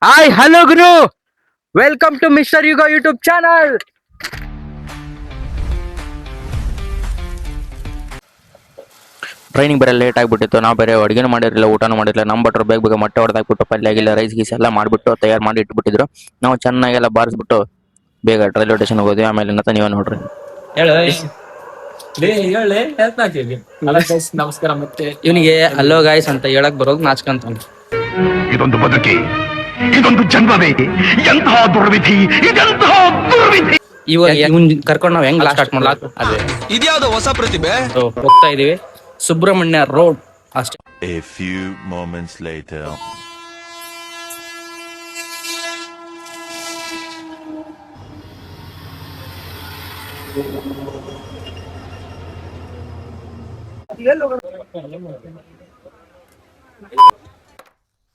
Hi hello ಗುರು, welcome to mister Yuga YouTube channel. Training ಬೇರೆ late ಆಗಿಬಿಟ್ಟಿತ್ತು. ನಾವು ಬೇರೆ ಅಡುಗೆನೂ ಮಾಡಿರಲಿಲ್ಲ, ಊಟನೂ ಮಾಡಿರಲಿಲ್ಲ. ನಮ್ಮ ಭಟ್ರು ಬೇಗ ಬೇಗ ಮೊಟ್ಟೆ ಹೊಡೆದಾಕ್ಬಿಟ್ಟು ಪಲ್ಯ ಆಗಿಲ್ಲ, ರೈಸ್ ಗೀಸ್ ಎಲ್ಲ ಮಾಡಿಬಿಟ್ಟು ತಯಾರು ಮಾಡಿ ಇಟ್ಬಿಟ್ಟಿದ್ರು. ನಾವು ಚೆನ್ನಾಗೆಲ್ಲ ಬಾರಿಸ್ಬಿಟ್ಟು ಬೇಗ ರೈಲ್ವೆ ಸ್ಟೇಷನ್ಗೆ ಹೋದ್ವಿ. ಆಮೇಲೆ ಇನ್ನತ್ತ ನೀವೇ ನೋಡ್ರಿ. ನಮಸ್ಕಾರ. ಮತ್ತೆ ಇವನಿಗೆ ಹಲೋ ಗಾಯ್ಸ್ ಅಂತ ಹೇಳಕ್ ಬರೋದು ನಾಚ್ಕಂತ. ಇದೊಂದು ಬದುಕಿ, ಇದೊಂದು ಜನ್ಮವೇ, ಎಂತಹ ದುರ್ವಿಧಿ, ಇದೆಂತಹ ದುರ್ವಿಧಿ. ಇವಾಗ ಇವನ್ ಕರ್ಕೊಂಡು ನಾವ್ ಹೆಂಗ್ ಸ್ಟಾರ್ಟ್ ಮಾಡ್ಲಾಕ ಅದೇ ಇದ್ಯಾವ್ದೋ ಹೊಸ ಪ್ರತಿಭೆ. ಹೋಗ್ತಾ ಇದೀವಿ ಸುಬ್ರಹ್ಮಣ್ಯ ರೋಡ್ ಅಷ್ಟೇ. A few moments later.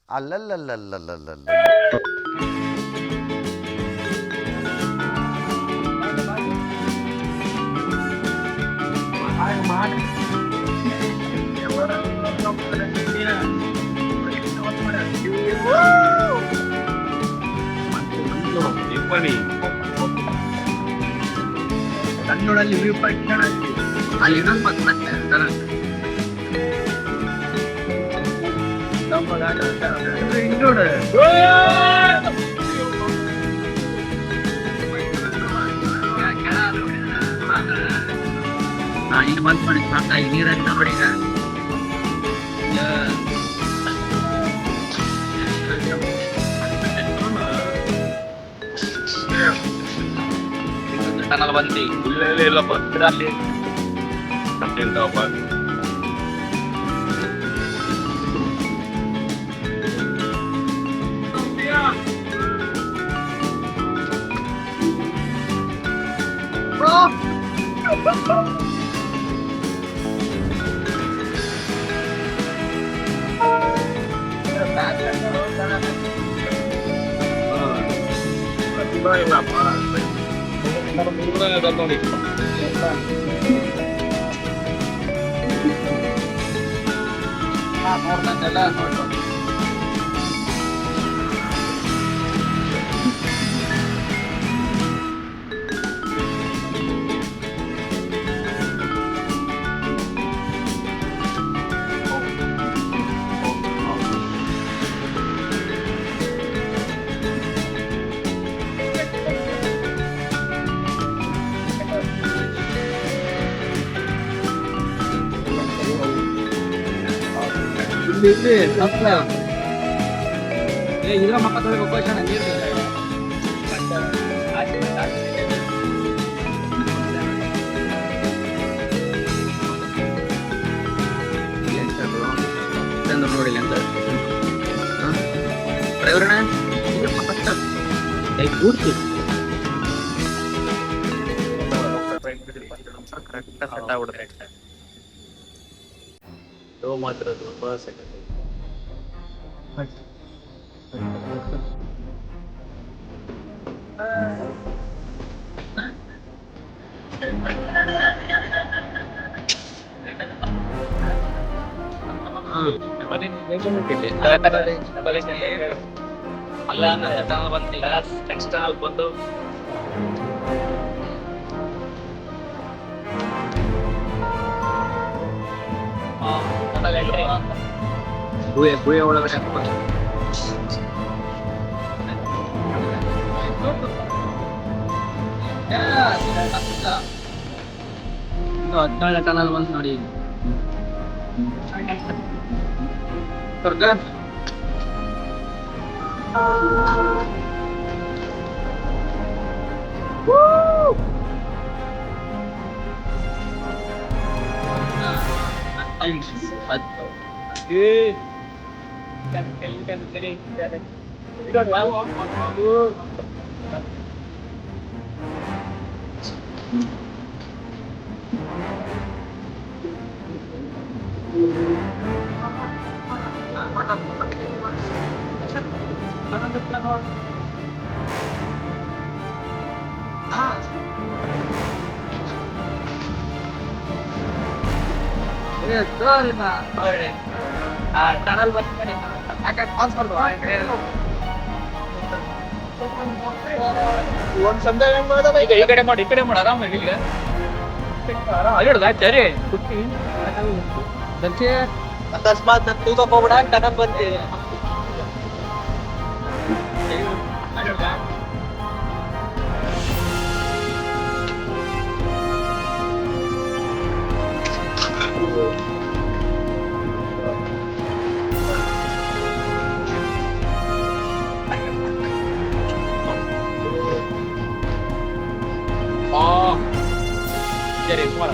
ಅಲ್ಲಲ್ಲಲ್ಲಲ್ಲಲ್ಲಲ್ಲ ಕನ್ನಡಲ್ಲಿ ವ್ಯೂ ಪಾಯಿಂಟ್ ಅಲ್ಲಿ ಇಲ್ಲಿ ಬಂದ್ ಮಾಡಿ ಸಾಕಾಗಿ ನೀರಲ್ಲಿ ನೋಡಿ. ಟನಲ್ ಬಂದಿ ಇಲ್ಲ ಅಲ್ಲಿ ಇದ್ರ ಮಕ್ಕ ತೊಳೆಗೆ ಅವಕಾಶ ನೀರು ನೋಡಿಲ್ಲ ಅಂತ ಡ್ರೈವರ್ನ ಕೂರ್ತು ಕರೆಕ್ಟ್ ಸೆಟ್ ಆಗ್ಬಿಡುತ್ತೆ. ಮಾತ್ರ ತುಂಬಾ ಸೆಕೆಂಡ್ ಅಲ್ಲ ಬಂದಿಲ್ಲ ಎಕ್ಸ್ಟರ್ನಲ್ ಬಂದು ಗುಹೆ ಒಳಗಡೆ ಇನ್ನು 17 ಟನಲ್ ಬಂತು ನೋಡಿ. ಟನಲ್ ಬಂದ ಈಗ ಈ ಕಡೆ ಮಾಡಿ ಈ ಕಡೆ ಮಾಡಿ ಆರಾಮಾಗಿ ಈಗ ಹಿಡ್ದಾಯ್ತು ರೀ ಅಕಸ್ಮಾತ್ ನಾನು ತೂಕ ಹೋಗ್ಬಿಡ ತಗೊಂಡ್ ಬಂದೆ ಸರಿ ಮಾಡ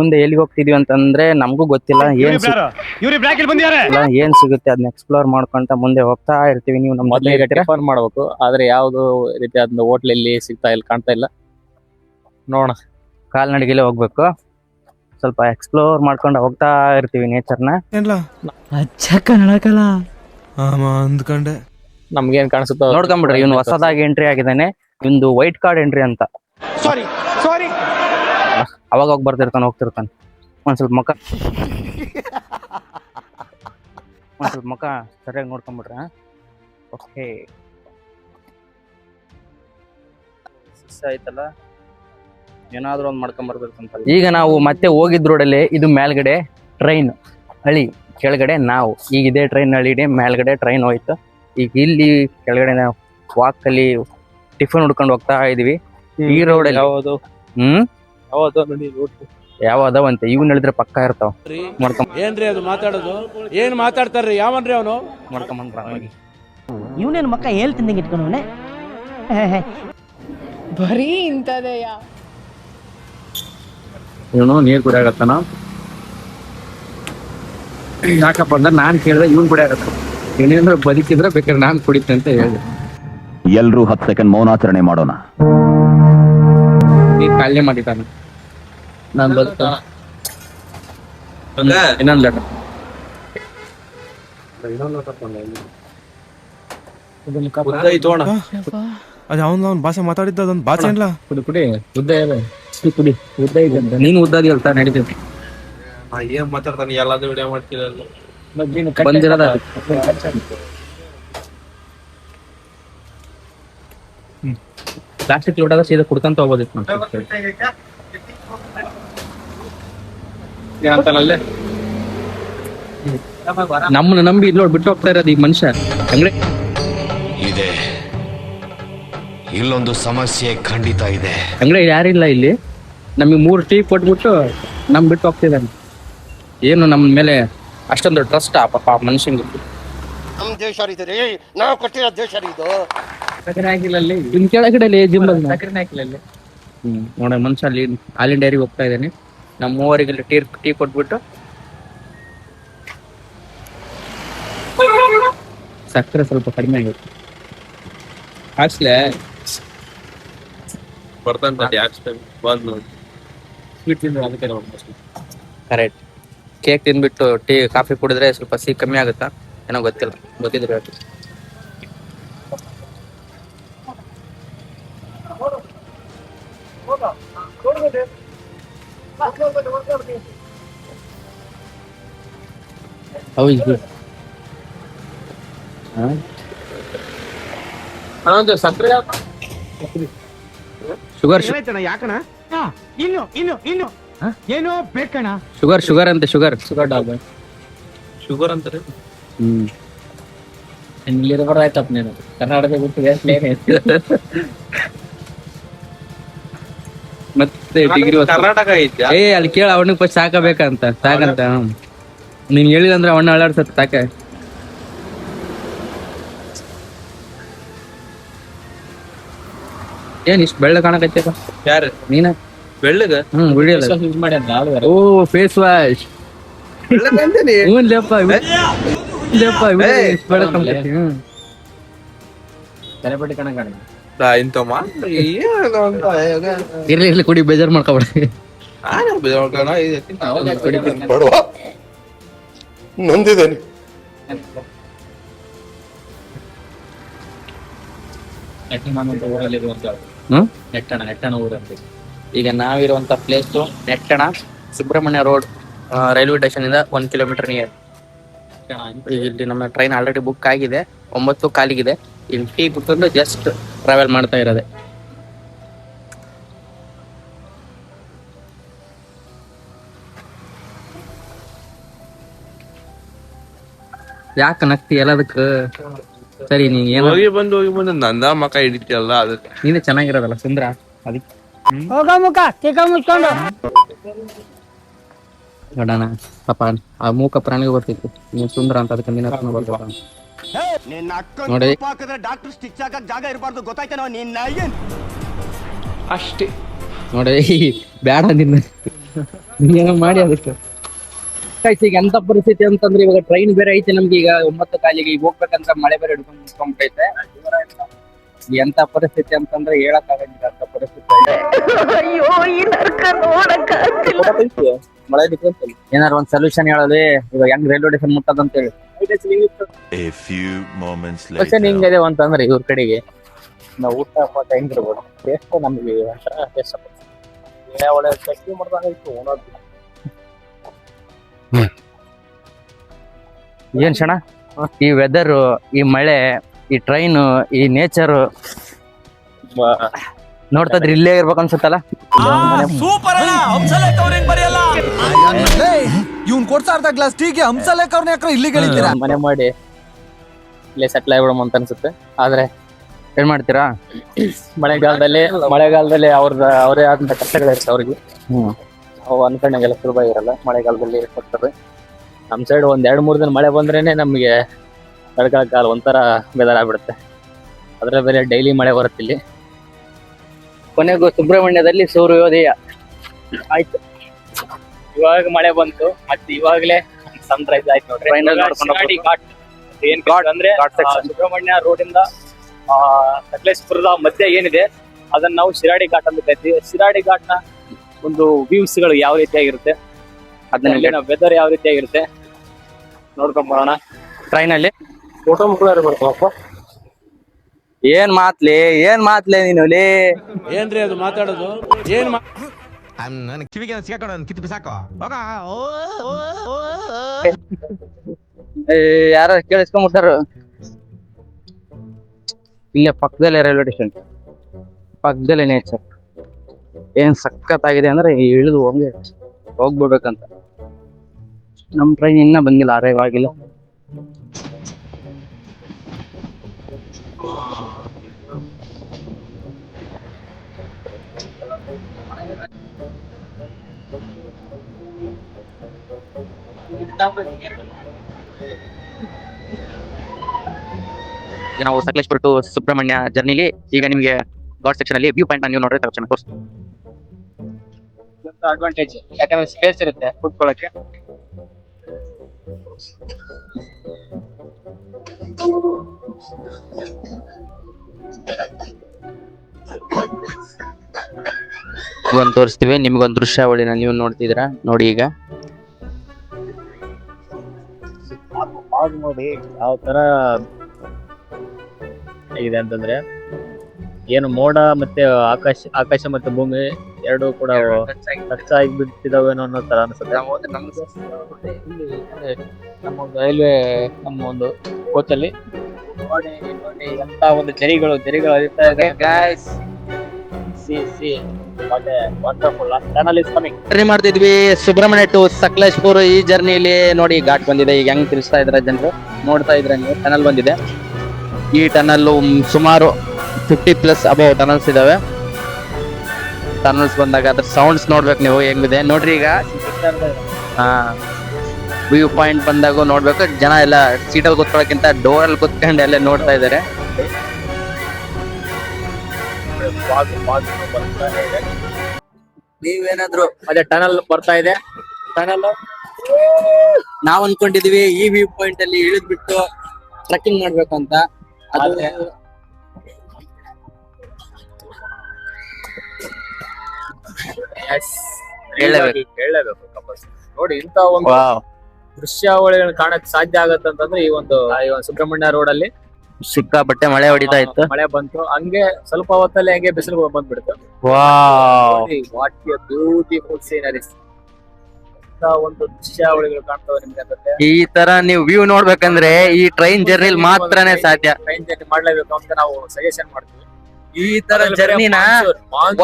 ಮುಂದೆ ಎಲ್ಲಿಗೆ ಹೋಗ್ತಿದೀವಿ ಅಂತಂದ್ರೆ ನಮಗೂ ಗೊತ್ತಿಲ್ಲ, ಏನ್ ಸಿಗುತ್ತೆ ಅದನ್ನ ಎಕ್ಸ್ಪ್ಲೋರ್ ಮಾಡ್ಕೊಂತ ಮುಂದೆ ಹೋಗ್ತಾ ಇರ್ತೀವಿ. ನೀವು ನಮ್ಮ ಮೊದಲಿಗೆ ಟಿಫನ್ ಮಾಡ್ಬೇಕು, ಆದ್ರೆ ಯಾವ್ದು ರೀತಿ ಅದನ್ನ ಹೋಟ್ಲ್ ಇಲ್ಲಿ ಸಿಗ್ತಾ ಇಲ್ಲ, ಕಾಣ್ತಾ ಇಲ್ಲ. ನೋಡೋಣ, ಕಾಲ್ನಡಿಗೆಲೆ ಹೋಗ್ಬೇಕು. ಸ್ವಲ್ಪ ಎಕ್ಸ್ಪ್ಲೋರ್ ಮಾಡ್ಕೊಂಡು ಹೋಗ್ತಾ ಇರ್ತೀವಿ ನೇಚರ್ನ. ಅಂದ್ಕೊಂಡೆ ನಮ್ಗೇನ್ ಕಾಣಿಸುತ್ತೋ ನೋಡ್ಕೊಂಡ್ಬಿಡ್ರಿ, ಇವ್ನು ಹೊಸದಾಗಿ ಎಂಟ್ರಿ ಆಗಿದ್ದಾನೆ. ಇವ್ನು ವೈಟ್ ಕಾರ್ಡ್ ಎಂಟ್ರಿ ಅಂತ. ಅವಾಗ ಹೋಗಿ ಬರ್ತಿರ್ತಾನೆ, ಹೋಗ್ತಿರ್ತಾನೆ. ಒಂದ್ ಸ್ವಲ್ಪ ಮುಖ ಸರಿಯಾಗಿ ನೋಡ್ಕೊಂಡ್ಬಿಡ್ರಿ. ಓಕೆ, ಆಯ್ತಲ್ಲ, ಏನಾದ್ರೂ ಒಂದ್ ಮಾಡ್ಕೊಂಡ್ ಬರ್ಬೇಕಂತ. ಈಗ ನಾವು ಮತ್ತೆ ಹೋಗಿದ್ ರೋಡಲ್ಲಿ ಇದು ಮೇಲ್ಗಡೆ ಟ್ರೈನ್ ಹಳಿ, ಕೆಳಗಡೆ ನಾವು. ಈಗ ಇದೇ ಟ್ರೈನ್ ಹಳಿ ಇದೆ, ಮೇಲ್ಗಡೆ ಟ್ರೈನ್ ಹೋಯ್ತು. ಈಗ ಇಲ್ಲಿ ಕೆಳಗಡೆ ನಾವು ವಾಕ್ ಅಲ್ಲಿ ಟಿಫನ್ ಹುಡ್ಕೊಂಡು ಹೋಗ್ತಾ ಇದೀವಿ. ಈ ರೋಡಲ್ಲಿ ಯಾವ್ದಾವಂತೆ ಇವ್ನ ಹೇಳಿದ್ರೆ ಪಕ್ಕ ಇರ್ತಾವ. ಏನ್ರಿ ಅದು ಮಾತಾಡೋದು? ಏನ್ ಮಾತಾಡ್ತಾರ್ರಿ? ಯಾವನ್ರಿ ಅವನು? ಮಾಡ್ಕೊಂಬಂದ್ರ ಇವನೇನು ಮಕ್ಕ ಹೇಳ್ತಿದ್ದಂಗೆ ಇಟ್ಕೊಂಡವನೆ ಬರೀ ಇಂಥದೆಯ. ಇವನು ನೀರ್ ಕುಡಿಯಾಗತ್ತಾನ. ಯಾಕಪ್ಪ ಅಂದ್ರೆ ನಾನ್ ಕೇಳಿದ್ರೆ ಇವನ್ ಕುಡಿಯಾಗತ್ತ. ಏನೇನ್ರ ಬದುಕಿದ್ರೆ ಬೇಕಾದ್ರೆ ನಾನ್ ಕುಡಿತೆ ಅಂತ ಹೇಳಿದೆ. ಎಲ್ರೂ 10 ಸೆಕೆಂಡ್ ಮೌನಾಚರಣೆ ಮಾಡೋಣ. ನೀ ಕಾಲ್ಯ ಮಾಡಿದ್ದಾನೆ, ನಾನ್ ಬದುಕ ಇನ್ನೊಂದ್ ಲೆಟರ್. ಅದು ಅವ್ನ ಭಾಷೆ ಮಾತಾಡಿದ್ದ ಅದೊಂದು ಭಾಷೆ ಇಲ್ಲ. ಕುಡಿ ಕುಡಿ, ಉದ್ದ ಇದೆ ಕುಡಿ, ಉದ್ದ ಇದೆ. ನೀನು ಉದ್ದಾದಿ ಹೇಳ್ತಾ ನಡೀತೈತಿ. ಏನ್ ಮಾತಾಡ್ತಾನೆ? ಎಲ್ಲಾದ್ರೂ ವಿಡಿಯೋ ಮಾಡ್ತಿರಲ್ಲ. ಬಂದಿರೋದ ಪ್ಲಾಸ್ಟಿಕ್ ಲೋಟಾಗ ಸೀದಾ ಕುಡ್ಕಂತ ಹೋಗೋದಿತ್ತು. ನಮ್ಮನ್ನ ನಂಬಿ ಇಲ್ಲಿ ಬಿಟ್ಟು ಹೋಗ್ತಾ ಇರೋದು ಈ ಮನುಷ್ಯ. ಅಂಗಡಿ ಇದೆ, ಇಲ್ಲೊಂದು ಸಮಸ್ಯೆ ಖಂಡಿತ ಇದೆ. ಅಂಗಡಿ ಯಾರಿಲ್ಲ ಇಲ್ಲಿ. ನಮಗೆ 3 ಟೀ ಕೊಟ್ಬಿಟ್ಟು ನಮ್ ಬಿಟ್ಟು ಹೋಗ್ತಿದ್ದಾನೆ. ಏನು ನಮ್ಮ ಮೇಲೆ ಅಷ್ಟೊಂದು ಟ್ರಸ್ಟ್ ಆ ಪಾಪ ಮನುಷ್ಯಂಗೆ. ನಮ್ ದೇಶ ಇದೆ, ನಾವು ಕಟ್ಟಿರೋ ದೇಶ ಇದು. ಇನ್ ಕೆಳಗಡೆ ಜಿಮ್ ನೋಡ ಮನುಷ್ಯ ಅಲ್ಲಿ ಹಾಲಿನ ಡೈರಿಗೆ ಹೋಗ್ತಾ ಇದ್ದಾನೆ. ನಮ್ಮ 3 ಟೀ ಕೊಟ್ಬಿಟ್ಟು ಸಕ್ಕರೆ ಸ್ವಲ್ಪ ಕಡಿಮೆ ಆಗಿತ್ತು. ಹಾಕ್ಸ್ಲೆ ಕರೆಕ್ಟ್. ಕೇಕ್ ತಿಂದ್ಬಿಟ್ಟು ಟೀ ಕಾಫಿ ಕುಡಿದ್ರೆ ಸ್ವಲ್ಪ ಸಿಹಿ ಕಮ್ಮಿ ಆಗುತ್ತಾ ಏನೋ ಗೊತ್ತಿಲ್ಲ, ಗೊತ್ತಿದ್ರೆ ಹೇಳ್ತೀನಿ. ಶುಗರ್ ಯಾಕಣ? ಇನ್ನು ಏನೋ ಬೇಕಣ? ಶುಗರ್ ಅಂತೆ, ಶುಗರ್ ಡಾಬ್ ಶುಗರ್ ಅಂತಾರೆ. ಇಲ್ಲಿರಬಾರ್ದಾಯ್ತಪ್ಪ ನೀನು ಕರ್ನಾಟಕ ಬಿಟ್ಟು ಮತ್ತೆ ಡಿಗ್ರಿ ಕರ್ನಾಟಕ ಐತ್ಯಾ? ಅಲ್ಲಿ ಕೇಳ ಅವನಿಗೆ ಫಸ್ಟ್ ಸಾಕಬೇಕಂತ ಸಾಕಂತ. ನೀನ್ ಹೇಳಿದಂದ್ರೆ ಅವಣ್ಣ ಅಳ್ಳಾಡ್ಸತ್ ಸಾಕ. ಏನ್ ಇಷ್ಟು ಬೆಳ್ಳ ಕಾಣಕತ್ತಪ್ಪ? ಯಾರು ನೀನ ಬೆಳ್ಳಗ? ವಿಡಿಯೋ ಓ ಫೇಸ್ ವಾಶ್ ಲೇಪ ಇರ್ಲಿ ಕುಡಿ, ಬೇಜಾರ್ ಮಾಡ್ಕೊಬೇಡಿ. ನೊಂದಿದ್ದೇನೆ. ನೆಟ್ಟಣ ಊರಲ್ಲಿ ಈಗ ನಾವಿರುವಂತ place Nettana, Subrahmanya road, railway station ಇಂದ 1 ಕಿಲೋಮೀಟರ್ ನಿಯರ್. ಇಲ್ಲಿ ನಮ್ಮ ಟ್ರೈನ್ ಆಲ್ರೆಡಿ ಬುಕ್ ಆಗಿದೆ, 9 ಕಾಲಿಗಿದೆ. ಇಲ್ಲಿ ಟೀ ಕುತ್ಕೊಂಡು ಜಸ್ಟ್ ಟ್ರಾವೆಲ್ ಮಾಡ್ತಾ ಇರೋದೆ. ಯಾಕ ನಗ್ತಿ ಎಲ್ಲದಕ್ಕೆ? ಸರಿ, ನೀನ್ ಏನು ಹೋಗಿ ಬಂದು ನಂದ ಮಕ ಹಿಡಿತಿಯಲ್ಲ, ಅದಕ್ಕೆ ನೀನೇ ಚೆನ್ನಾಗಿರೋದಲ್ಲ ಸುಂದ್ರ, ಅದಕ್ಕೆ ಹೋಗ ಮುಖ ಚಿಕ್ಕ ಮುಚ್ಕೊಂಡು ನೋಡೋಣ. ಪಾಪ ಆ ಮೂಕ ಪ್ರಾಣಿಗೆ ಬರ್ತಿತ್ತು, ನೀನ್ ಸುಂದ್ರ ಅಂತ ಅದಕ್ಕೆ ನಿನ್ನ ಹತ್ರ ಬರ್ತಾರ ನೋಡಿ. ಡಾಕ್ಟರ್ ಸ್ಟಿಚ್ ಹಾಕಕ್ ಜಾಗ ಇರಬಾರ್ದು, ಗೊತ್ತಾಯ್ತೇನೋ ನಿನ್ನ? ಅಷ್ಟೇ ನೋಡಿ, ಬ್ಯಾಡ ನಿನ್ನ ಏನೋ ಮಾಡಿ ಅದಕ್ಕೆ ಈಗ ಎಂತ ಪರಿಸ್ಥಿತಿ ಅಂತಂದ್ರೆ ಇವಾಗ ಟ್ರೈನ್ ಬೇರೆ ಐತೆ ನಮ್ಗೆ ಈಗ 9 ಕಾಲಿಗೆ ಈಗ ಹೋಗ್ಬೇಕಂತ ಮಳೆ ಬೇರೆ ಹಿಡ್ಕೊಂಡ್ಬಿಟ್ಟೈತೆ. ಎಂತ ಪರಿಸ್ಥಿತಿ ಅಂತಂದ್ರೆ ಹೇಳಕ್ ಆಗಂಗಿಲ್ಲ ಅಂತ ಪರಿಸ್ಥಿತಿ ಮಳೆ ಏನಾರು ಒಂದ್ ಸೊಲ್ಯೂಷನ್ ಹೇಳೋದು ಇವಾಗ ಹೆಂಗ್ ರೈಲ್ವೆ ಸ್ಟೇಷನ್ ಮುಟ್ಟದಂತ ಹೇಳಿ. A few moments question later. ಹಿಂಗಿದೆ ಅಂತಂದ್ರೆ ಇವ್ರ ಕಡೆಗೆ ನಾವು ಊಟ ಪಾಠ ಹೆಂಗಿರ್ಬೋದು ಟೇಸ್ಟ್ ನಮ್ಗೆ ಒಂಥರ ಟೇಸ್ಟ್ ಒಳ್ಳೆ ಚಟ್ನಿ ಮಾಡ್ದಂಗಾಯ್ತು ಉಣೋದು. ಏನ್ ಕ್ಷಣ ಈ ವೆದರ್, ಈ ಮಳೆ, ಈ ಟ್ರೈನ್, ಈ ನೇಚರ್ ನೋಡ್ತಾ ಇದ್ರೆ ಇಲ್ಲೇ ಇರ್ಬೇಕು ಅನ್ಸುತ್ತಲ್ಲ. ಇವ್ನ್ ಕೊಡ್ತಾ ಇರ್ತ ಗ್ಲಾಸ್ ಟೀಗೆ ಹಂಸಲೇಖ ಅವ್ರನ್ನ ಯಾಕ್ರ ಇಲ್ಲಿ ಗಳಿತೀರಾ? ಮನೆ ಮಾಡಿ ಇಲ್ಲೇ ಸೆಟ್ಲ್ ಆಗ್ಬಿಡಮ್ ಅಂತ ಅನ್ಸುತ್ತೆ. ಆದ್ರೆ ಏನ್ ಮಾಡ್ತೀರಾ? ಮಳೆಗಾಲದಲ್ಲಿ ಅವರೇ ಆದಂತ ಕಷ್ಟಗಳಿರುತ್ತೆ ಅವ್ರಿಗೆ. ಅವು ಅನ್ಕೊಂಡಂಗೆಲ್ಲ ಸುಲಭ ಇರಲ್ಲ. ಮಳೆಗಾಲದಲ್ಲಿ ಕೊಡ್ತಾರೆ. ನಮ್ ಸೈಡ್ ಒಂದ್ 2-3 ದಿನ ಮಳೆ ಬಂದ್ರೇನೆ ನಮ್ಗೆ ತಡ್ಕೊಳಕ್ಕಾಲ ಒಂಥರ ಬೇಜಾರಾಗ್ಬಿಡುತ್ತೆ. ಅದ್ರ ಬೇರೆ ಡೈಲಿ ಮಳೆ ಬರುತ್ತೆ ಇಲ್ಲಿ. ಕೊನೆಗೂ ಸುಬ್ರಹ್ಮಣ್ಯದಲ್ಲಿ ಸೂರ್ಯೋದಯ ಆಯ್ತು, ಇವಾಗ ಮಳೆ ಬಂತು. ಮತ್ತೆ ಇವಾಗ್ಲೇ ಸನ್ರೈಸ್ ಆಯ್ತು ನೋಡ್ರಿ. ಶಿರಾಡಿ ಘಾಟ್ ಏನ್ ಅಂದ್ರೆ ಸುಬ್ರಹ್ಮಣ್ಯ ರೋಡ್ ಇಂದ ಸಕಲೇಶ್ಪುರದ ಮಧ್ಯೆ ಏನಿದೆ ಅದನ್ನ ನಾವು ಶಿರಾಡಿ ಘಾಟ್ ಅಂತ ಕರಿತೀವಿ. ಶಿರಾಡಿ ಘಾಟ್ ನ ಒಂದು ವ್ಯೂಸ್ ಗಳು ಯಾವ ರೀತಿಯಾಗಿರುತ್ತೆ, ಅದನ್ನ ವೆದರ್ ಯಾವ ರೀತಿಯಾಗಿರುತ್ತೆ ನೋಡ್ಕೊಂಡ್ ಬರೋಣ. ಟ್ರೈನ್ ಅಲ್ಲಿ ಫೋಟೋ ಮುಖ ಬರ್ತಾವಪ್ಪ. ಏನ್ ಮಾತ್ಲೆ ನೀನು ಲೇ? ಏನ್ರಿ ಅದು ಮಾತಾಡೋದು? ಏನ್ ಯಾರ ಕೇಳಿಸ್ಕೊಂಡ್ಬಿಟ್ಟಾರ. ಇಲ್ಲೇ ಪಕ್ಕದಲ್ಲೇ ರೈಲ್ವೆ ಸ್ಟೇಷನ್, ಪಕ್ಕದಲ್ಲೇ ನೇಚರ್ ಏನ್ ಸಖತ್ತಾಗಿದೆ ಅಂದ್ರೆ ಇಳಿದು ಹೋಗ್ಬಿಡ್ಬೇಕಂತ. ನಮ್ ಟ್ರೈನ್ ಇನ್ನ ಬಂದಿಲ್ಲ, ಅರೈವ್ ಆಗಿಲ್ಲ. ನಾವು ಸಕಲೇಶ್ಪುರ ಟು ಸುಬ್ರಹ್ಮಣ್ಯ ಜರ್ನಿಲಿ ಈಗ ನಿಮ್ಗೆ ಘಾಟ್ ಸೆಕ್ಷನ್ ಅಲ್ಲಿ ವ್ಯೂ ಪಾಯಿಂಟ್ ನೀವು ನೋಡ್ರಿ ತಕ್ಷಣ ತೋರಿಸ್ತೀನಿ. ಅಡ್ವಾಂಟೇಜ್ ಯಾಕಂದ್ರೆ ಸ್ಪೇಸ್ ಇರುತ್ತೆ ಕೂತ್ಕೊಳ್ಳಕ್ಕೆ. ಒಂದ್ ತೋರಿಸ್ತೀವಿ ನಿಮ್ಗೊಂದು ದೃಶ್ಯಾವಳಿನ ನೀವು ನೋಡ್ತಿದ್ದೀರಾ ನೋಡಿ. ಈಗ ನೋಡಿ ಯಾವ ತರ ಇದೆ ಅಂತಂದ್ರೆ ಏನು ಮೋಡ ಮತ್ತೆ ಆಕಾಶ ಮತ್ತೆ ಭೂಮಿ ಎರಡು ಕೂಡ ಟಚ್ ಆಗಿ ಬಿಡ್ತಿದಾವೇನೋ ಅನ್ನೋ ತರ ಅನ್ಸುತ್ತೆ. ನಮ್ಮ ಒಂದು ರೈಲ್ವೆ ನಮ್ಮ ಒಂದು ಕೋಚಲ್ಲಿ ನೋಡಿ ಎಂತ ಒಂದು ಜರಿಗಳು ಹರಿತಾ ಇದೆ. Wonderful tunnel is coming. Journey ಮಾಡ್ತಿದ್ವಿ ಸುಬ್ರಹ್ಮಣ್ಯ ಟು ಸಕಲೇಶ್ಪುರ. ಈ ಜರ್ನಿಲಿ ನೋಡಿ ಘಾಟ್ ಬಂದಿದೆ. ಈಗ ಹೆಂಗ್ ತಿರ್ಸ್ತಾ ಇದ್ರ ಜನರು ನೋಡ್ತಾ ಇದ್ರೆ ನೀವು. ಟನಲ್ ಬಂದಿದೆ. ಈ ಟನಲ್ ಸುಮಾರು 50+ ಅಬೌವ್ ಟನಲ್ಸ್ ಇದಾವೆ. ಟನಲ್ಸ್ ಬಂದಾಗ ಅದ್ರ ಸೌಂಡ್ಸ್ ನೋಡ್ಬೇಕು ನೀವು ಹೆಂಗಿದೆ ನೋಡ್ರಿ. ಈಗ ವ್ಯೂ ಪಾಯಿಂಟ್ ಬಂದಾಗ ನೋಡ್ಬೇಕು. ಜನ ಎಲ್ಲ ಸೀಟಲ್ಲಿ ಕೂತ್ಕೊಳ್ಳೋಕ್ಕಿಂತ ಡೋರಲ್ಲಿ ಕೂತ್ಕೊಂಡು ಎಲ್ಲ ನೋಡ್ತಾ ಇದಾರೆ. ನೀವೇನಾದ್ರು ಅದೇ ಟನಲ್ ಬರ್ತಾ ಇದೆ. ಟನಲ್ ನಾವ್ ಅನ್ಕೊಂಡಿದೀವಿ ಈ ವ್ಯೂ ಪಾಯಿಂಟ್ ಅಲ್ಲಿ ಇಳಿದ್ಬಿಟ್ಟು ಟ್ರೆಕ್ಕಿಂಗ್ ಮಾಡ್ಬೇಕು ಅಂತ. ಆದ್ರೆ ಹೇಳಲೇಬೇಕು ನೋಡಿ ಇಂತ ಒಂದು ದೃಶ್ಯಾವಳಿಗಳನ್ನ ಕಾಣಕ್ ಸಾಧ್ಯ ಆಗತ್ತಂತಂದ್ರೆ ಈ ಒಂದು ಸುಬ್ರಹ್ಮಣ್ಯ ರೋಡ್ ಅಲ್ಲಿ ಸಿಕ್ಕಾಪಟ್ಟೆ ಮಳೆ ಹೊಡಿತಾ ಇತ್ತು. ಮಳೆ ಬಂತು, ಹಂಗೆ ಸ್ವಲ್ಪ ಹೊತ್ತಲ್ಲಿ ಹಂಗೆ ಬಿಸಿಲು ಬಂದ್ಬಿಡ್ತು. What A beautiful sceneries. ಒಂದು ದೃಶ್ಯಾವಳಿಗಳು ಕಾಣ್ತಾವೆ ನಿಮ್ಗೆ ಅನ್ಸುತ್ತೆ. ಈ ತರ ನೀವು ವ್ಯೂ ನೋಡ್ಬೇಕಂದ್ರೆ ಈ ಟ್ರೈನ್ ಜರ್ನಿಲಿ ಮಾತ್ರನೇ ಸಾಧ್ಯ. ಟ್ರೈನ್ ಜರ್ನಿ ಮಾಡ್ಲೇಬೇಕು ಅಂತ ನಾವು ಸಜೆಷನ್ ಮಾಡ್ತೀವಿ. ಈ ತರ ಜರ್ನಿನ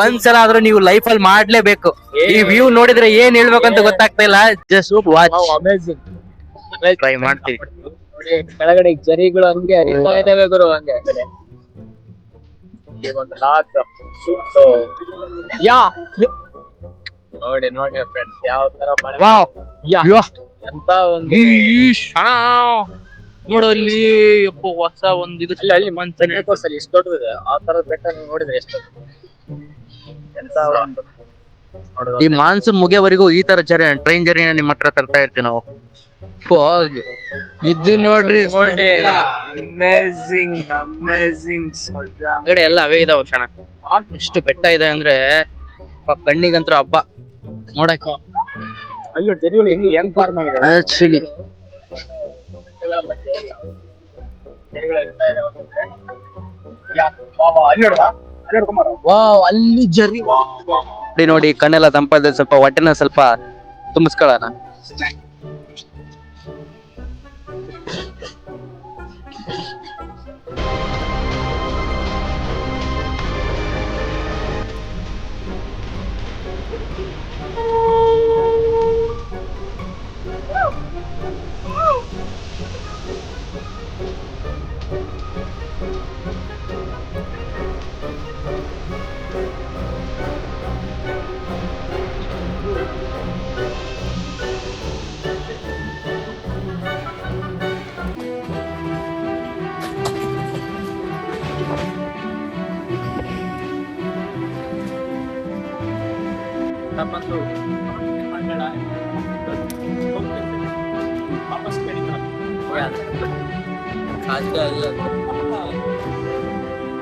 ಒಂದ್ಸಲ ಆದ್ರೂ ನೀವು ಲೈಫ್ ಅಲ್ಲಿ ಮಾಡ್ಲೇಬೇಕು. ಈ ವ್ಯೂ ನೋಡಿದ್ರೆ ಏನ್ ಹೇಳ್ಬೇಕಂತ ಗೊತ್ತಾಗ್ತಾ ಇಲ್ಲ. Just watch. ಅಮೇಜಿಂಗ್. ಟ್ರೈ ಮಾಡ್ತೀವಿ. ನೋಡಿ ಕೆಳಗಡೆ ಜರಿಗಳು ಹಂಗೆ ಹರಿತಾ ಇದಾವೆ ಗುರು. ಹಂಗೆ ಒಂದು ಲಾಕ್ ನೋಡಿ ಫ್ರೆಂಡ್ಸ್ ಯಾವ ತರ ಎಂತ ಒಂದು ನೋಡಲ್ಲಿ ಹೊಸ ಒಂದು ಇದು ಎಷ್ಟು ದೊಡ್ಡದಿದೆ ಆ ತರದ ಬೆಟ್ಟ ನೀವು ನೋಡಿದ್ರೆ ಎಷ್ಟು ಎಂತ ಒಂದು ಈ ಮಾನ್ಸೂನ್ ಮುಗಿಯವರೆಗೂ ಈ ತರ ಟ್ರೈನ್ ಜರ್ನಿನ ನಿಮ್ಮ ಹತ್ರ ತರ್ತಾ ಇರ್ತೀವಿ ನಾವು. ಇದು ನೋಡ್ರಿ ಹೊರಗಡೆ ಎಲ್ಲ ಅವೇ ಇದಾವ ಕ್ಷಣ. ಎಷ್ಟು ಬೆಟ್ಟ ಇದೆ ಅಂದ್ರೆ ಕಣ್ಣಿಗಂತೂ ಹಬ್ಬ ನೋಡಕ್ಕೆ. ಆಕ್ಚುಲಿ ವಾವ್, ಅಲ್ಲಿ ಜರಿ ನೋಡಿ ಕಣ್ಣೆಲ್ಲ ತಂಪಾದ, ಸ್ವಲ್ಪ ಹೊಟ್ಟೆನ ಸ್ವಲ್ಪ ತುಂಬಿಸ್ಕೊಳ್ಳೋಣ.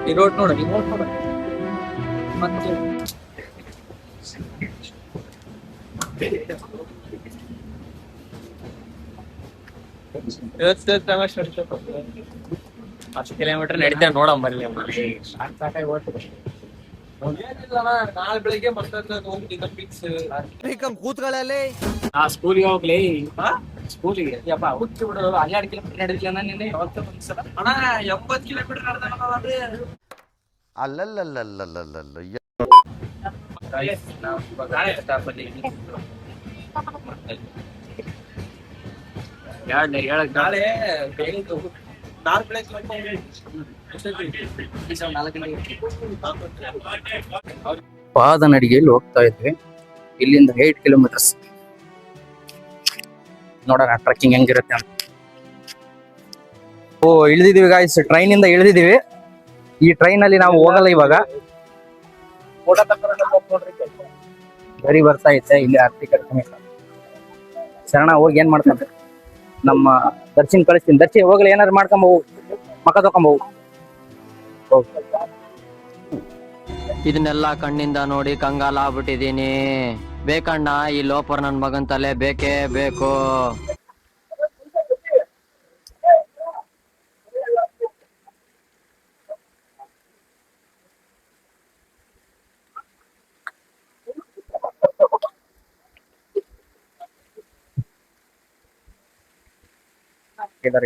ಈ ರೋಡ್ ನೋಡಿ ಮತ್ತೆ ಅಷ್ಟು ಕಿಲೋಮೀಟರ್ ನಡೀತಾ ನೋಡಂಬಲ್ಲಿ ನಾಳೆ ಬೆಳಿಗ್ಗೆ ಕೂತ್ಗಳಲ್ಲಿ ಸ್ಕೂಲಿಗೆ ಹೋಗ್ಲಿ ಸ್ಕೂಲಿಗೆ ಯಪ್ಪ ಹುಚ್ಚಿ ಬಿಡು. 12 ಕಿಲೋಮೀಟರ್ ನಡೆದಿಲ್ಲ ನಿನ್ನೆ ಯಾವತ್ತೂ ಒಂದ್ಸಲ ಅಣ್ಣ 80 ಕಿಲೋಮೀಟರ್ ನಡೆದ ಅಲ್ಲಲ್ಲಲ್ಲಲ್ಲಲ್ಲಲ್ಲ ನಾಳೆ ಪಾದ ನಡಿಗೆಯಲ್ಲಿ ಹೋಗ್ತಾ ಇದ್ವಿ. ಇಲ್ಲಿಂದ 8 ಕಿಲೋಮೀಟರ್ಸ್. ನೋಡೋಣ ಟ್ರೆಕ್ಕಿಂಗ್ ಹೆಂಗಿರುತ್ತೆ ಅಂತ. ಇಳಿದಿದೀವಿ ಗಾಯ್ಸ್, ಟ್ರೈನ್ ಇಂದ ಇಳಿದಿದೀವಿ. ಈ ಟ್ರೈನ್ ಅಲ್ಲಿ ನಾವು ಹೋಗಲ್ಲ ಇವಾಗ. ಗರಿ ಬರ್ತಾ ಐತೆ ಇಲ್ಲಿ ಆರ್ತಿ ಕಡಿಮೆ. ಶರಣ ಹೋಗಿ ಏನ್ ಮಾಡ್ತಾನೆ, ನಮ್ಮ ದರ್ಶನ್ ಕಳಿಸ್ತೀನಿ. ದರ್ಶನ್ ಹೋಗ್ಲಿ, ಏನಾದ್ರು ಮಾಡ್ಕೊಂಬೋವು, ಮಕ್ಕ ತಕೊಂಬೋವು. ಇದನ್ನೆಲ್ಲ ಕಣ್ಣಿಂದ ನೋಡಿ ಕಂಗಾಲ ಆಗ್ಬಿಟ್ಟಿದೀನಿ. ಬೇಕಣ್ಣ ಈ ಲೋಪರ್ ನನ್ ಮಗನ್ ತಲೆ ಬೇಕೇ ಬೇಕು.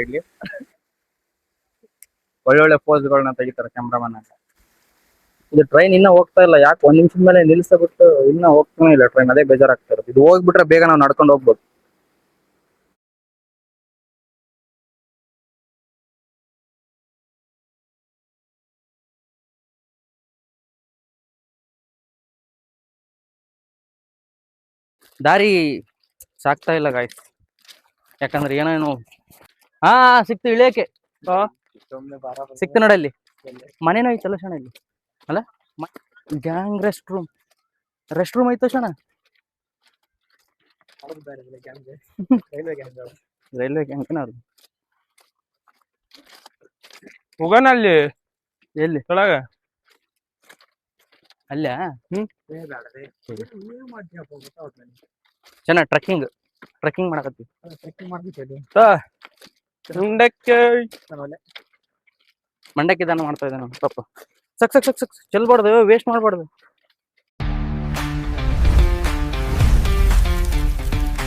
ಇಲ್ಲಿ ಒಳ್ಳೊಳ್ಳೆ ಪೋಸ್ಗಳನ್ನ ತೆಗಿತಾರೆ ಕ್ಯಾಮ್ರಾಮನ್. ಇದು ಟ್ರೈನ್ ಇನ್ನ ಹೋಗ್ತಾ ಇಲ್ಲ, ಯಾಕೆ 1 ನಿಮಿಷದ ಮೇಲೆ ನಿಲ್ಸಬಿಟ್ಟು ಇನ್ನ ಹೋಗ್ತಾನೆ ಇಲ್ಲ ಟ್ರೈನ್. ಅದೇ ಬೇಜಾರಾಗ್ತಾ ಇರೋದು. ಇದು ಹೋಗ್ಬಿಟ್ರೆ ಬೇಗ ನಾವು ನಡ್ಕೊಂಡು ಹೋಗ್ಬೋದು. ದಾರಿ ಸಾಕ್ತಾ ಇಲ್ಲ ಗಾಯ್ಸ್, ಯಾಕಂದ್ರೆ ಏನೇನು ಸಿಕ್ತು ಇಳಿಯಕ್ಕೆ. ಸಿಕ್ತು ನೋಡಲ್ಲಿ, ಮನೇನೂ ಐತಲ್ಲ ಶಣ ಇಲ್ಲಿ ಅಲ್ಲ. ಗ್ಯಾಂಗ್ ರೆಸ್ಟ್ ರೂಮ್ ಐತ ಶಣ. ರೈಲ್ವೆ ಗ್ಯಾಂಗ್ ಏನಾದ್ರು ಹೋಗೋಣ ಅಲ್ಲಿ, ಎಲ್ಲಿ ಒಳಗ ಅಲ್ಲ. ಚೆನ್ನಾಗಿ ಟ್ರೆಕ್ಕಿಂಗ್ ಮಾಡಕತ್ತೀವಿ. ಮಂಡಕ್ಕಿ ದಾನ ಮಾಡ್ತಾ ಇದ್ದೆ ನಾನು. ಪಾಪ ಸಕ್ ಚೆಲ್ಬಾರ್ದು, ವೇಸ್ಟ್ ಮಾಡ್ಬಾರ್ದು.